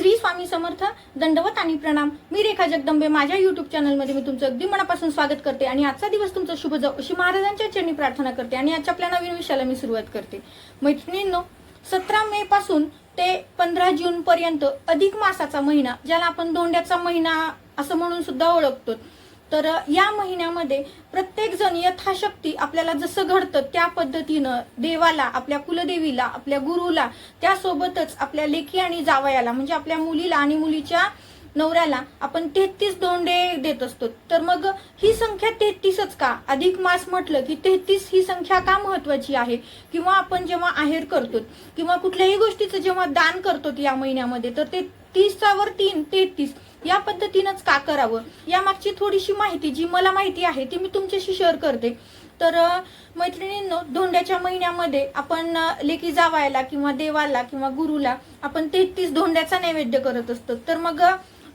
श्री स्वामी समर्थ, दंडवत आणि प्रणाम। मी रेखा जगदंबे माझ्या YouTube चॅनलमध्ये मी तुमचं अगदी मनापासून स्वागत करते आणि आजचा दिवस तुमचा शुभ जाओ अशी महाराजांच्या चरणी प्रार्थना करते आणि आजच्या आपल्या नवीन विषयाला मी सुरुवात करते। मैत्रिणींनो, 17 मे पासून ते 15 जून पर्यंत अधिक मासाचा महिना, ज्याला आपण धोंड्याचा महिना असं म्हणून सुद्धा ओळखतो, तर या महिन्यामध्ये प्रत्येक जण यथाशक्ती आपल्याला जसं घडतं त्या पद्धतीनं देवाला, आपल्या कुलदेवीला, आपल्या गुरुला, त्यासोबतच आपल्या लेकी आणि जावयाला म्हणजे आपल्या मुलीला आणि मुलीच्या नवऱ्याला आपण 33 धोंडे देत असतो। तर मग ही संख्या 33च का? अधिक मास म्हटलं की 33 ही संख्या का महत्वाची आहे? किंवा आपण जेव्हा आहेर करतो किंवा कुठल्याही गोष्टीचं जेव्हा दान करतो या महिन्यामध्ये, तर ते 30 33 या पद्धतीनंच का करावं, या मागची थोडीशी माहिती जी मला माहिती आहे ती मी तुमच्याशी शेअर करते। तर मैत्रिणींनो, धोंड्याच्या महिन्यामध्ये आपण लेकी जावायला किंवा देवाला किंवा गुरुला आपण 33 धोंड्याचा नैवेद्य करत असतो। तर मग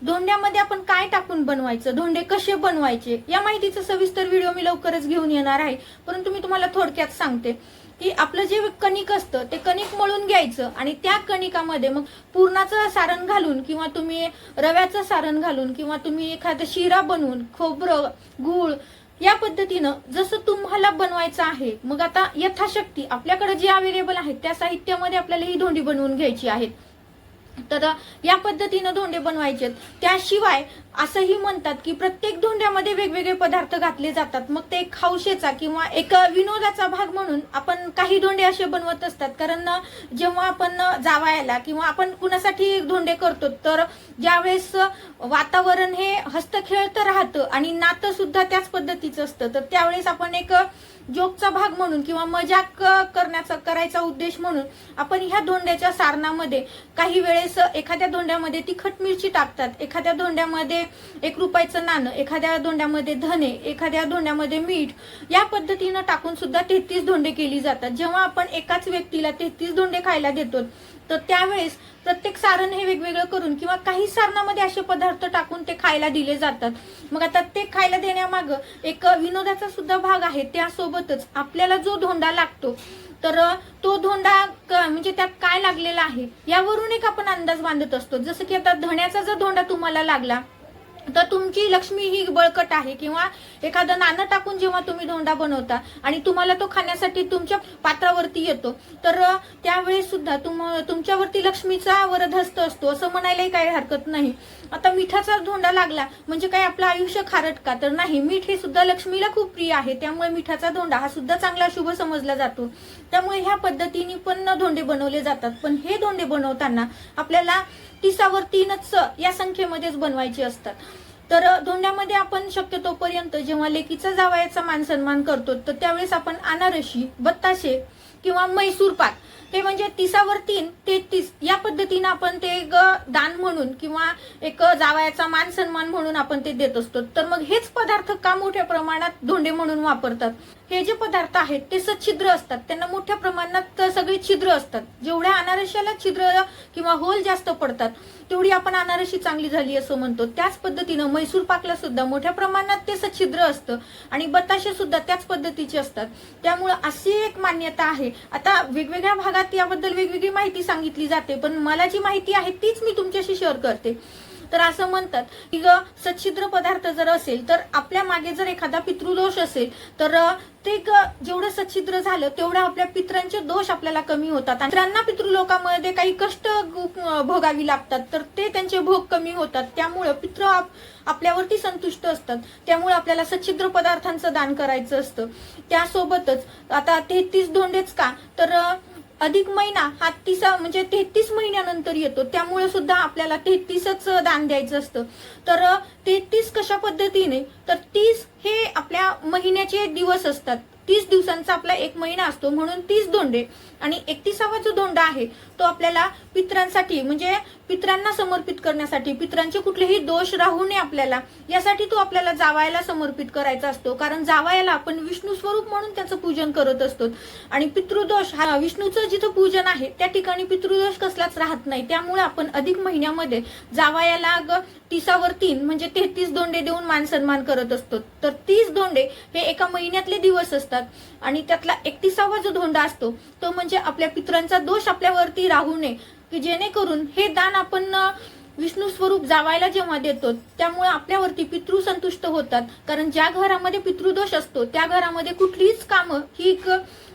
धोंड्यामध्ये आपण काय टाकून बनवायचं, धोंडे कसे बनवायचे, या माहितीचा सविस्तर व्हिडिओ मी लवकरच घेऊन येणार आहे। परंतु मी तुम्हाला थोडक्यात सांगते की आपलं जे कणिक असतं ते कणिक मळून घ्यायचं आणि त्या कणिकामध्ये मग पुरणाचं सारण घालून किंवा तुम्ही रव्याचं सारण घालून किंवा तुम्ही एखादा शिरा बनवून खोबरं, गूळ या पद्धतीनं जसं तुम्हाला बनवायचं आहे, मग आता यथाशक्ती आपल्याकडे जे अवेलेबल आहे त्या साहित्यामध्ये आपल्याला ही धोंडी बनवून घ्यायची आहेत। तर या पद्धतीनं धोंडे बनवायचे। त्याशिवाय असंही म्हणतात की प्रत्येक धोंड्यामध्ये वेगवेगळे पदार्थ घातले जातात, मग ते एक हौशेचा किंवा एक विनोदाचा भाग म्हणून आपण काही धोंडे असे बनवत असतात। कारण जेव्हा आपण जावायला किंवा आपण कुणासाठी धोंडे करतो, तर ज्यावेळेस वातावरण हे हस्तखेळतं राहतं आणि नातं सुद्धा त्याच पद्धतीचं असतं, तर त्यावेळेस आपण एक जोकचा भाग म्हणून किंवा मजाक करायचा उद्देश म्हणून आपण ह्या धोंड्याच्या सारणामध्ये काही वेळेस एखाद्या धोंड्यामध्ये तिखट मिरची टाकतात, एखाद्या धोंड्यामध्ये 1 रुपयाचं नाणं, एखाद्या धोंड्यामध्ये धने, एखाद्या धोंड्यामध्ये मीठ, या पद्धतीनं टाकून सुद्धा 33 धोंडे केली जातात। जेव्हा आपण एकाच व्यक्तीला 33 धोंडे खायला देतो, तर त्यावेळेस प्रत्येक सारण हे वेगवेगळं करून किंवा काही सारणामध्ये असे पदार्थ टाकून ते खायला दिले जातात। मग आता ते खायला देण्यामागं एक विनोदाचा सुद्धा भाग आहे। त्यासोबतच आपल्याला जो धोंडा लागतो, तर तो धोंडा म्हणजे त्यात काय लागलेला आहे यावरून एक आपण अंदाज बांधत असतो। जसं की आता धण्याचा जर धोंडा तुम्हाला लागला तर तुमची लक्ष्मी ही बळकट आहे, किंवा एखादं नाणं टाकून जेव्हा तुम्ही धोंडा बनवता आणि तुम्हाला तो खाण्यासाठी तुमच्या पात्रावरती येतो, तर त्यावेळेस सुद्धा तुमच्यावरती लक्ष्मीचा वरदहस्त असतो असं म्हणायलाही काही हरकत नाही। आता मिठाचा धोंडा लागला म्हणजे काय आपलं आयुष्य खारट का? तर नाही, मीठ हे सुद्धा लक्ष्मीला खूप प्रिय आहे, त्यामुळे मिठाचा धोंडा हा सुद्धा चांगला शुभ समजला जातो। त्यामुळे ह्या पद्धतीने पण धोंडे बनवले जातात। पण हे धोंडे बनवताना आपल्याला 30 या संख्येमध्येच बनवायचे असतात। तर धोंड्यामध्ये आपण शक्यतोपर्यंत जेव्हा लेकीचा जावयाचा मान सन्मान करतो, तर त्यावेळेस आपण अनारशी, बत्ताशे किंवा मैसूर पाक, हे म्हणजे 30 33 या पद्धतीने आपण ते एक दान म्हणून किंवा एक जावयाचा मान सन्मान म्हणून आपण ते देत असतो। तर मग हेच पदार्थ का मोठ्या प्रमाणात धोंडे म्हणून वापरतात? हे जे पदार्थ आहेत ते सच्छिद्र असतात, त्यांना मोठ्या प्रमाणात सगळे छिद्र असतात। जेवढ्या अनारशाला छिद्र किंवा होल जास्त पडतात तेवढी आपण अनारशी चांगली झाली असं म्हणतो। त्याच पद्धतीनं मैसूर पाकला सुद्धा मोठ्या प्रमाणात ते सच्छिद्र असतं आणि बताशे सुद्धा त्याच पद्धतीचे असतात। त्यामुळे अशी एक मान्यता आहे। आता वेगवेगळ्या भागात याबद्दल वेगवेगळी माहिती सांगितली जाते, पण मला जी माहिती आहे तीच मी तुमच्याशी शेअर करते। तर असं म्हणतात की सच्छिद्र पदार्थ जर असेल तर आपल्या मागे जर एखादा पितृदोष असेल, तर ते जेवढं सच्छिद्र झालं तेवढं आपल्या पितरांचे दोष आपल्याला कमी होतात आणि पितरांना पितृलोकामध्ये काही कष्ट भोगावी लागतात, तर ते त्यांचे भोग कमी होतात। त्यामुळे पितृ आपल्यावरती संतुष्ट असतात, त्यामुळे आपल्याला सच्छिद्र पदार्थांचं दान करायचं असतं। त्यासोबतच आता 33 धोंडेच का? तर अधिक महिना हा 30 म्हणजे 33 महिन्यानंतर येतो, त्यामुळे सुद्धा आपल्याला 33च दान द्यायचं असतं। तर 33 कशा पद्धतीने? तर 30 हे आपल्या महिन्याचे दिवस असतात, 30 दिवसांचा आपला एक महिना असतो, म्हणून 30 धोंडे। आणि 31वा जो धोंडा आहे तो आपल्याला पितरांसाठी म्हणजे पितरांना समर्पित करण्यासाठी, पितरांचे कुठलेही दोष राहू नये आपल्याला, यासाठी तो आपल्याला जावयाला समर्पित करायचा असतो। कारण जावयाला आपण विष्णू स्वरूप म्हणून त्याचं पूजन करत असतो आणि पितृदोष हा विष्णूचं जिथं पूजन आहे त्या ठिकाणी पितृदोष कसलाच राहत नाही। त्यामुळे आपण अधिक महिन्यामध्ये जावयाला 30 म्हणजे 33 धोंडे देऊन मान सन्मान करत असतो। तर 30 धोंडे हे एका महिन्यातले दिवस असतात आणि त्यातला 31वा जो धोंडा असतो तो म्हणजे आपल्या पितरांचा दोष आपल्यावरती राहू नये, की जेणेकरून हे दान आपण विष्णू स्वरूप जावायला जेव्हा देतो त्यामुळे आपल्यावरती पितृ संतुष्ट होतात. कारण ज्या घरामध्ये पितृदोष असतो त्या घरामध्ये कुठलीच कामं ही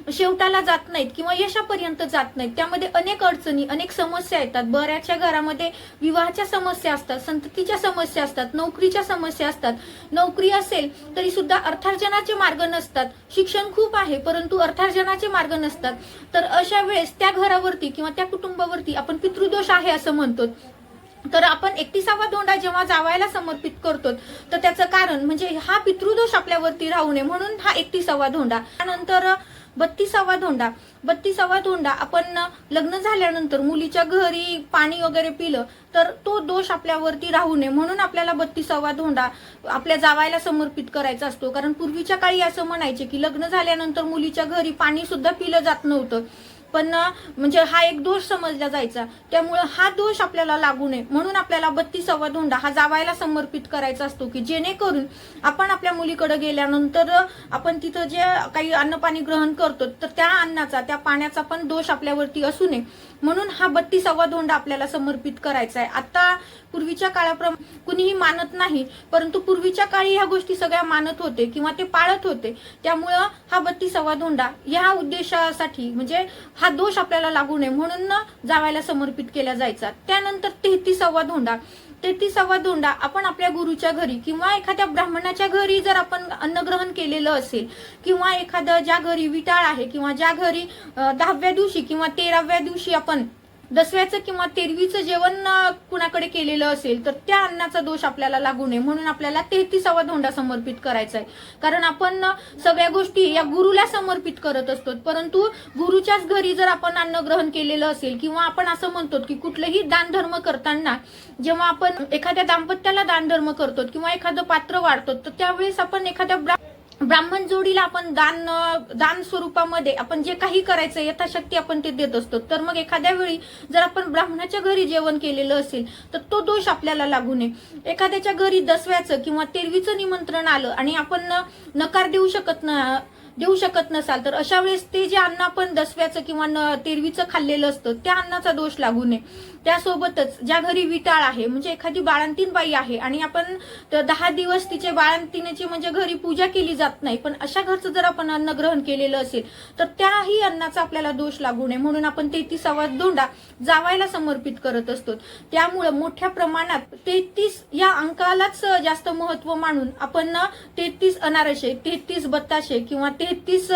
शेवटाला जात नाहीत किंवा यशापर्यंत जात नाहीत. त्यामध्ये अनेक अडचणी, अनेक समस्या येतात. बऱ्याचशा घरामध्ये विवाहाच्या समस्या असतात, संततीच्या समस्या असतात, नोकरीच्या समस्या असतात. नोकरी असेल तरी सुद्धा अर्थार्जनाचे मार्ग नसतात. शिक्षण खूप आहे परंतु अर्थार्जनाचे मार्ग नसतात. तर अशा वेळेस त्या घरावरती किंवा त्या कुटुंबावरती आपण पितृदोष आहे असं म्हणतो. तर आपण 31वा धोंडा जेव्हा जावायला समर्पित करतो तर त्याचं कारण म्हणजे हा पितृदोष आपल्यावरती राहू नये म्हणून हा 31वा धोंडा. त्यानंतर 32वा धोंडा. 32वा धोंडा आपण लग्न झाल्यानंतर मुलीच्या घरी पाणी वगैरे पिलं तर तो दोष आपल्यावरती राहू नये म्हणून आपल्याला 32वा धोंडा आपल्या जावायला समर्पित करायचा असतो. कारण पूर्वीच्या काळी असं म्हणायचे की लग्न झाल्यानंतर मुलीच्या घरी पाणी सुद्धा पिलं जात नव्हतं, पण म्हणजे हा एक दोष समजला जायचा. त्यामुळे हा दोष आपल्याला लागू नये म्हणून आपल्याला 32वा धोंडा हा जावायला समर्पित करायचा असतो की जेणेकरून आपण आपल्या मुलीकडे गेल्यानंतर आपण तिथं जे काही अन्नपाणी ग्रहण करतो तर त्या अन्नाचा, त्या पाण्याचा पण दोष आपल्यावरती असू नये म्हणून हा 32वा धोंडा आपल्याला समर्पित करायचा आहे. आता पूर्वीच्या काळाप्रमाणे कुणीही मानत नाही परंतु पूर्वीच्या काळी ह्या गोष्टी सगळ्या मानत होते किंवा ते पाळत होते. त्यामुळं हा 32वा धोंडा या उद्देशासाठी म्हणजे हा दोष आपल्याला लागू नये म्हणून जावायला समर्पित केला जायचा. त्यानंतर 33वा धोंडा. 33वा धोंडा आपण आपल्या गुरुच्या घरी किंवा एखाद्या ब्राह्मणाच्या घरी जर आपण अन्नग्रहण केलेलं असेल किंवा एखादं ज्या घरी विटाळ आहे किंवा ज्या घरी 10व्या दिवशी किंवा 13व्या दिवशी आपण दसव्याचं किंवा 13वीचं जेवण कुणाकडे केलेलं असेल तर त्या अन्नाचा दोष आपल्याला लागू नये म्हणून आपल्याला 33वा धोंडा समर्पित करायचा आहे. कारण आपण सगळ्या गोष्टी या गुरुला समर्पित करत असतो परंतु गुरुच्याच घरी जर आपण अन्न ग्रहण केलेलं असेल किंवा आपण असं म्हणतो की कुठलेही दान धर्म करताना जेव्हा आपण एखाद्या दाम्पत्याला दान धर्म करतो किंवा एखादं पात्र वाढतो तर त्यावेळेस आपण एखाद्या ब्राह्मण जोडीला आपण दान स्वरूपामध्ये आपण जे काही करायचं यथाशक्ती आपण ते देत असतो. तर मग एखाद्या वेळी जर आपण ब्राह्मणाच्या घरी जेवण केलेलं असेल तर तो दोष आपल्याला लागू नये. एखाद्याच्या घरी दसव्याचं किंवा 13वीचं निमंत्रण आलं आणि आपण नकार देऊ शकत नसाल तर अशा वेळेस ते जे अन्न आपण दसव्याचं किंवा 13वीचं खाल्लेलं असतं त्या अन्नाचा दोष लागू नये. त्यासोबतच ज्या घरी विटाळ आहे म्हणजे एखादी बाळंतीण बाई आहे आणि आपण 10 दिवस तिचे बाळंतीणीची म्हणजे घरी पूजा केली जात नाही पण अशा घरचं जर आपण अन्न ग्रहण केलेलं असेल तर त्याही अन्नाचा आपल्याला दोष लागू नये म्हणून आपण 33वा धोंडा जावायला समर्पित करत असतो. त्यामुळे मोठ्या प्रमाणात 33 या अंकालाच जास्त महत्व मानून आपण 33 अनारसे, 33 बत्ताशे किंवा 33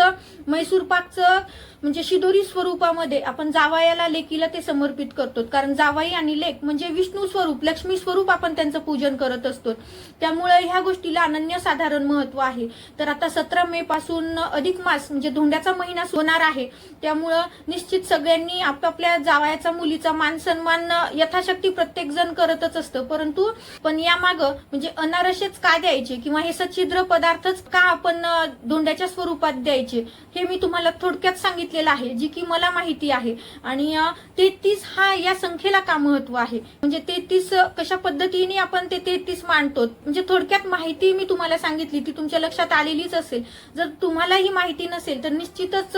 मैसूर पाकचं म्हणजे शिदोरी स्वरूपामध्ये आपण जावयाला, लेकीला ते समर्पित करतो. कारण जावाई आणि लेक म्हणजे विष्णू स्वरूप, लक्ष्मी स्वरूप आपण त्यांचं पूजन करत असतो. त्यामुळे ह्या गोष्टीला अनन्यसाधारण महत्व आहे. तर आता 17 मे पासून अधिक मास म्हणजे धोंड्याचा महिना होणार आहे. त्यामुळं निश्चित सगळ्यांनी आपापल्या जावयाचा, मुलीचा मान सन्मान यथाशक्ती प्रत्येक जण करतच असतं. परंतु पण यामागं म्हणजे अनारसेच का द्यायचे किंवा हे सच्छिद्र पदार्थच का आपण धोंड्याच्या स्वरूपात द्यायचे हे मी तुम्हाला थोडक्यात सांगितलेलं आहे, जी की मला माहिती आहे. आणि 33 हा या संख्येला का महत्व आहे म्हणजे 33 कशा पद्धतीने आपण ते 33 मांडतो म्हणजे थोडक्यात माहिती मी तुम्हाला सांगितली, ती तुमच्या लक्षात आलेलीच असेल. जर तुम्हाला ही माहिती नसेल तर निश्चितच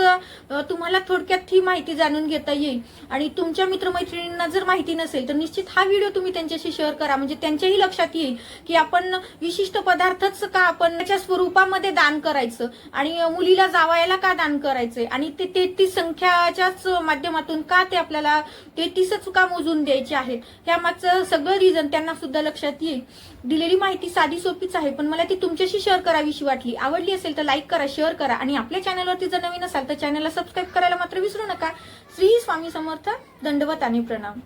तुम्हाला थोडक्यात ही माहिती जाणून घेता येईल. आणि तुमच्या मित्रमैत्रिणींना जर माहिती नसेल तर निश्चित हा व्हिडिओ तुम्ही त्यांच्याशी शेअर करा म्हणजे त्यांच्याही लक्षात येईल की आपण विशिष्ट पदार्थच का आपण त्याच्या स्वरूपामध्ये दान करायचं आणि मुलीला जावयाला का दान करायचंय आणि ते 33 संख्याच्याच माध्यमातून का ते आपल्याला 33च का मोजून द्यायचे आहेत ह्या मागचं सगळं रिझन त्यांना सुद्धा लक्षात येईल. दिलेली माहिती साधी सोपीच आहे पण मला ती तुमच्याशी शेअर करावीशी वाटली. आवडली असेल तर लाईक करा, शेअर करा आणि आपल्या चॅनलवरती जर नवीन असाल तर चॅनलला सबस्क्राईब करायला मात्र विसरू नका. श्री स्वामी समर्थ. दंडवत आणि प्रणाम.